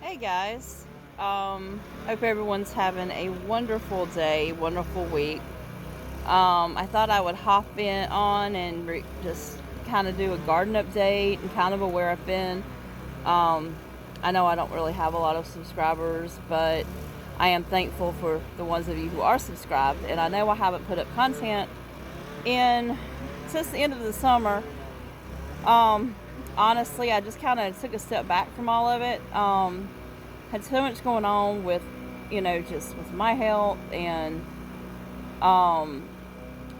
Hey guys, hope everyone's having a wonderful day, wonderful week. I thought I would hop in on and just kind of do a garden update and kind of where I've been. I know I don't really have a lot of subscribers, but I am thankful for the ones of you who are subscribed. And I know I haven't put up content in since the end of the summer. Um, Honestly, I just kind of took a step back from all of it. Had so much going on with, just with my health and um,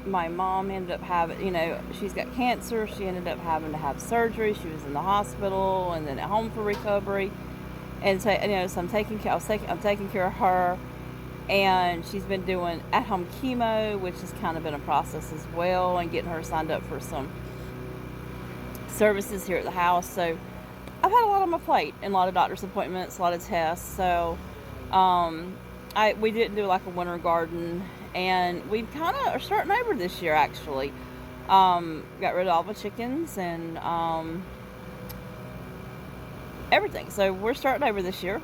my mom ended up having, she's got cancer. She ended up having to have surgery. She was in the hospital and then at home for recovery. And so, so I'm taking care of her, and she's been doing at-home chemo, which has kind of been a process as well, and getting her signed up for some services here at the house. So I've had a lot on my plate and a lot of doctor's appointments, a lot of tests. So we didn't do like a winter garden, and we kind of are starting over this year actually. Got rid of all the chickens and everything. So we're starting over this year.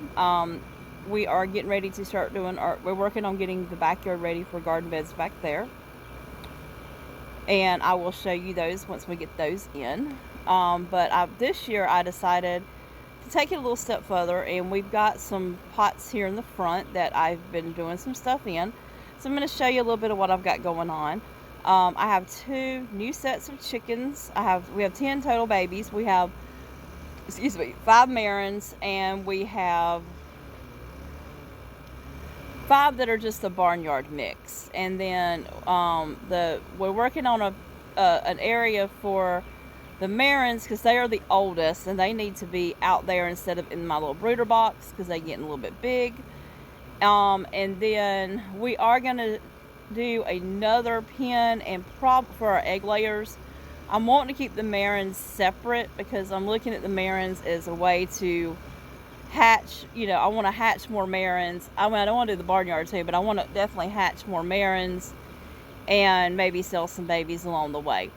We are getting ready to start we're working on getting the backyard ready for garden beds back there. And I will show you those once we get those in. But this year I decided to take it a little step further, and we've got some pots here in the front that I've been doing some stuff in. So I'm going to show you a little bit of what I've got going on. I have 2 new sets of chickens. We have 10 total babies. We have, 5 Marans, and we have 5 that are just a barnyard mix. And then we're working on an area for the Marans, because they are the oldest and they need to be out there instead of in my little brooder box because they're getting a little bit big. And then we are going to do another pen and prop for our egg layers. I'm wanting to keep the Marans separate because I'm looking at the Marans as a way to hatch. I want to hatch more Marans. I don't want to do the barnyard too, but I want to definitely hatch more Marans and maybe sell some babies along the way.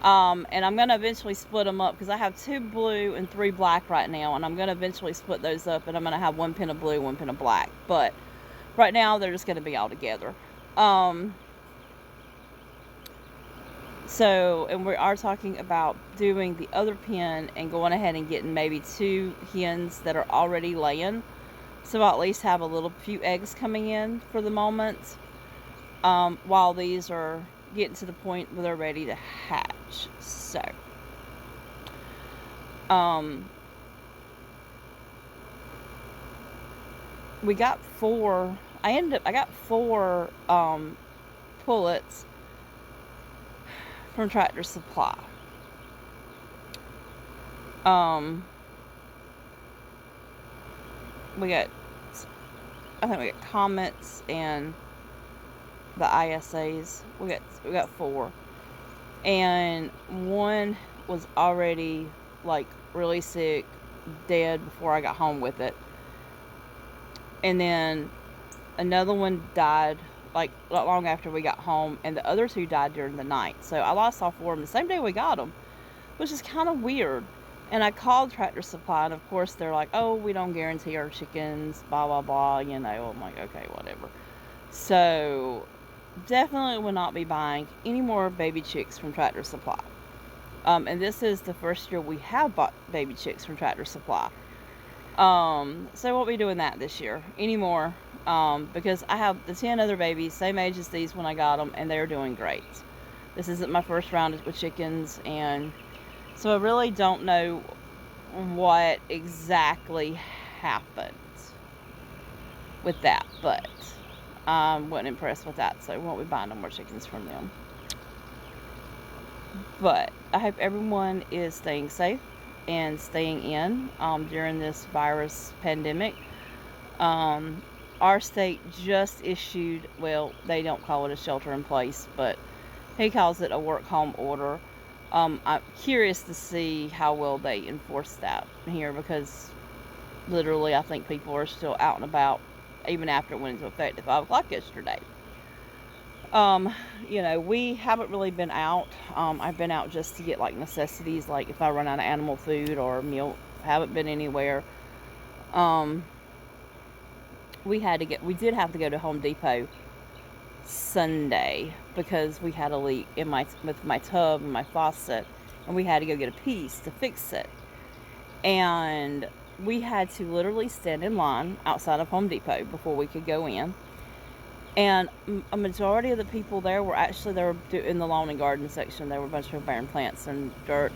And I'm going to eventually split them up because I have 2 blue and 3 black right now, and I'm going to eventually split those up, and I'm going to have 1 pen of blue, 1 pen of black. But right now they're just going to be all together. And we are talking about doing the other pen and going ahead and getting maybe 2 hens that are already laying, so I'll at least have a few eggs coming in for the moment, while these are getting to the point where they're ready to hatch. So we got 4. I got 4 pullets from Tractor Supply. I think we got Comets and the ISAs. We got 4, and 1 was already like really sick, dead before I got home with it, and then another one died like not long after we got home, and the other 2 died during the night. So I lost all 4 of them the same day we got them, which is kind of weird. And I called Tractor Supply, and of course they're like, "Oh, we don't guarantee our chickens, blah blah blah." I'm like, okay, whatever. So definitely will not be buying any more baby chicks from Tractor Supply. And this is the first year we have bought baby chicks from Tractor Supply. So I won't be doing that this year anymore, because I have the 10 other babies, same age as these when I got them, and they're doing great. This isn't my first round with chickens, and so I really don't know what exactly happened with that, but I wasn't impressed with that, so I won't be buying no more chickens from them. But I hope everyone is staying safe and staying in during this virus pandemic. Our state just issued, well, they don't call it a shelter in place, but he calls it a work home order. I'm curious to see how well they enforce that here, because literally I think people are still out and about even after it went into effect at 5 o'clock yesterday. We haven't really been out. I've been out just to get like necessities, like if I run out of animal food or milk. Haven't been anywhere. we did have to go to Home Depot Sunday because we had a leak with my tub and my faucet, and we had to go get a piece to fix it. And we had to literally stand in line outside of Home Depot before we could go in. And a majority of the people there were in the lawn and garden section. There were a bunch of barren plants and dirt.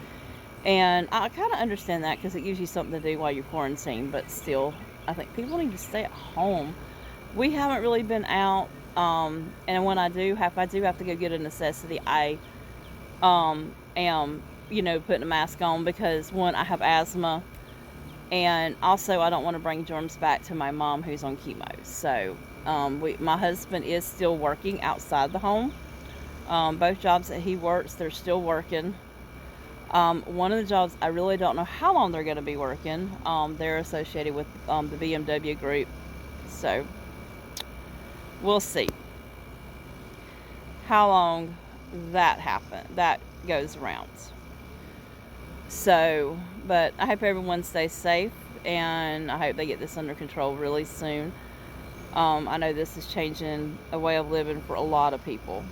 And I kind of understand that because it gives you something to do while you're quarantined. But still, I think people need to stay at home. We haven't really been out. And when I do have to go get a necessity, I am, putting a mask on because, one, I have asthma. And also, I don't want to bring germs back to my mom who's on chemo. So, my husband is still working outside the home. Both jobs that he works, they're still working. One of the jobs, I really don't know how long they're going to be working. They're associated with the BMW group. So, we'll see how long that goes around. So, but I hope everyone stays safe, and I hope they get this under control really soon. I know this is changing a way of living for a lot of people,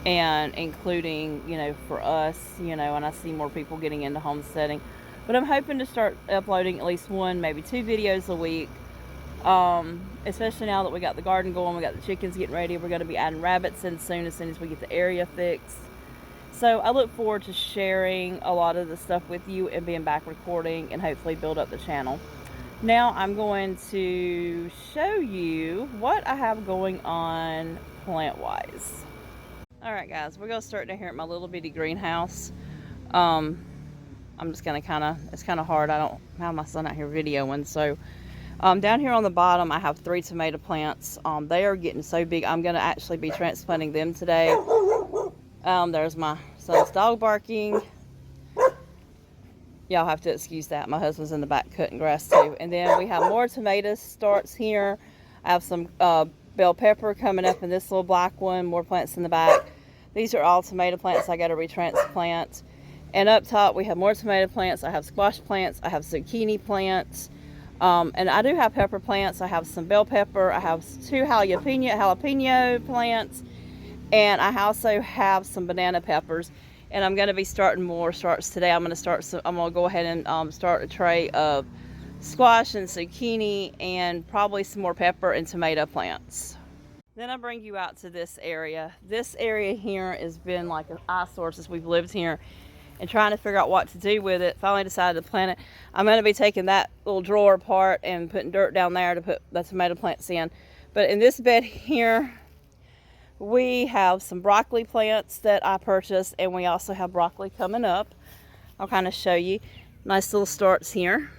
and including, for us, and I see more people getting into homesteading. But I'm hoping to start uploading at least 1, maybe 2 videos a week, especially now that we got the garden going, we got the chickens getting ready. We're going to be adding rabbits in soon as we get the area fixed. So I look forward to sharing a lot of the stuff with you and being back recording and hopefully build up the channel. Now I'm going to show you what I have going on plant-wise. Alright guys, we're going to start down here at my little bitty greenhouse. I'm just going to it's kind of hard. I don't have my son out here videoing. So down here on the bottom I have 3 tomato plants. They are getting so big. I'm going to actually be transplanting them today. There's my son's dog barking. Y'all have to excuse that. My husband's in the back cutting grass too. And then we have more tomato starts here. I have some bell pepper coming up in this little black one. More plants in the back. These are all tomato plants I got to retransplant. And up top we have more tomato plants. I have squash plants. I have zucchini plants. And I do have pepper plants. I have some bell pepper. I have 2 jalapeno plants. And I also have some banana peppers, and I'm going to be starting more starts today. I'm going to go ahead and start a tray of squash and zucchini and probably some more pepper and tomato plants. Then I bring you out to this area. This area here has been like an eyesore since we've lived here and trying to figure out what to do with it. Finally decided to plant it. I'm going to be taking that little drawer apart and putting dirt down there to put the tomato plants in. But in this bed here, we have some broccoli plants that I purchased, and we also have broccoli coming up. I'll kind of show you. Nice little starts here.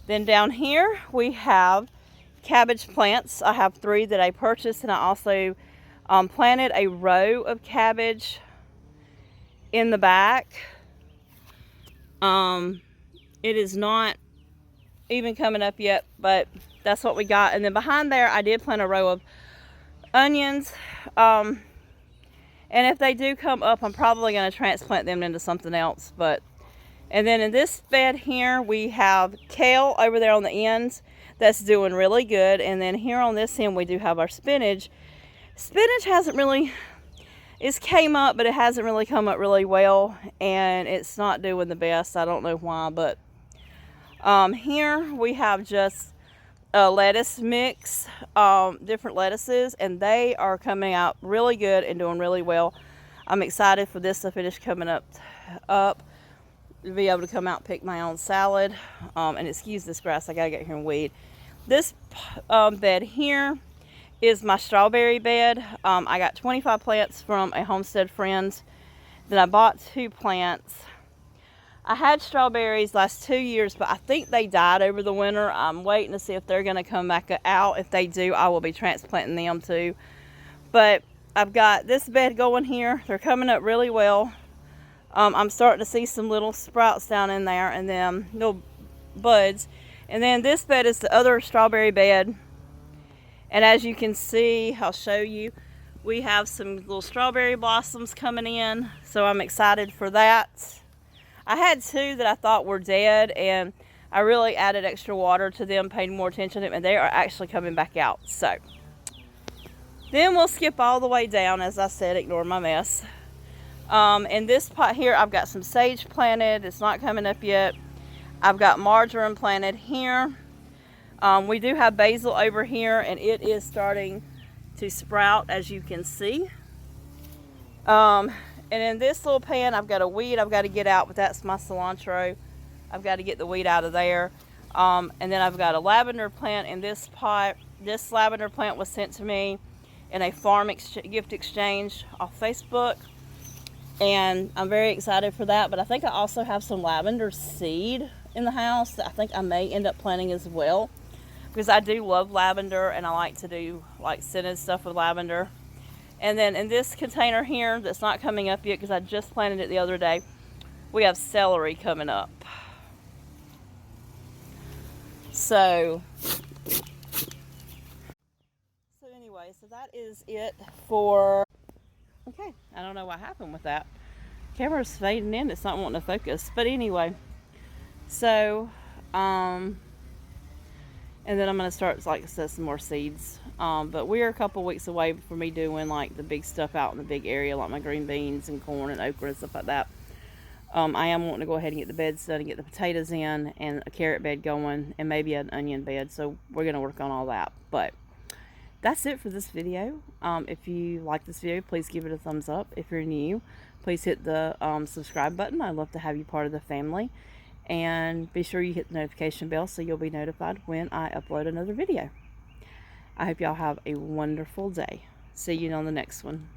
Then down here we have cabbage plants. I have 3 that I purchased, and I also planted a row of cabbage in the back. It is not even coming up yet, but that's what we got. And then behind there I did plant a row of onions, and if they do come up, I'm probably going to transplant them into something else. And then in this bed here we have kale over there on the ends that's doing really good. And then here on this end we do have our spinach. It's came up, but it hasn't really come up really well, and it's not doing the best. I don't know why, but here we have just a lettuce mix, different lettuces, and they are coming out really good and doing really well. I'm excited for this to finish coming up to be able to come out and pick my own salad. And excuse this grass, I gotta get here and weed. This bed here is my strawberry bed. I got 25 plants from a homestead friend. Then I bought 2 plants. I had strawberries last 2 years, but I think they died over the winter. I'm waiting to see if they're going to come back out. If they do, I will be transplanting them too. But I've got this bed going here. They're coming up really well. I'm starting to see some little sprouts down in there, and then little buds. And then this bed is the other strawberry bed. And as you can see, I'll show you, we have some little strawberry blossoms coming in. So I'm excited for that. I had 2 that I thought were dead, and I really added extra water to them, paying more attention to them, and they are actually coming back out. So then we'll skip all the way down. As I said, ignore my mess. In this pot here, I've got some sage planted. It's not coming up yet. I've got marjoram planted here. We do have basil over here, and it is starting to sprout, as you can see. And in this little pan, I've got a weed I've got to get out, but that's my cilantro. I've got to get the weed out of there. And then I've got a lavender plant in this pot. This lavender plant was sent to me in a farm gift exchange off Facebook. And I'm very excited for that. But I think I also have some lavender seed in the house that I think I may end up planting as well. Because I do love lavender, and I like to do like scented stuff with lavender. And then in this container here that's not coming up yet because I just planted it the other day, we have celery coming up. So anyway, so that is it for, okay, I don't know what happened with that. Camera's fading in, it's not wanting to focus. But anyway, so, and then I'm going to start, like I said, some more seeds. But we're a couple weeks away from me doing like the big stuff out in the big area, like my green beans and corn and okra and stuff like that. I am wanting to go ahead and get the beds done and get the potatoes in and a carrot bed going and maybe an onion bed. So we're going to work on all that. But that's it for this video. If you like this video, please give it a thumbs up. If you're new, please hit the subscribe button. I'd love to have you part of the family. And be sure you hit the notification bell so you'll be notified when I upload another video. I hope y'all have a wonderful day. See you on the next one.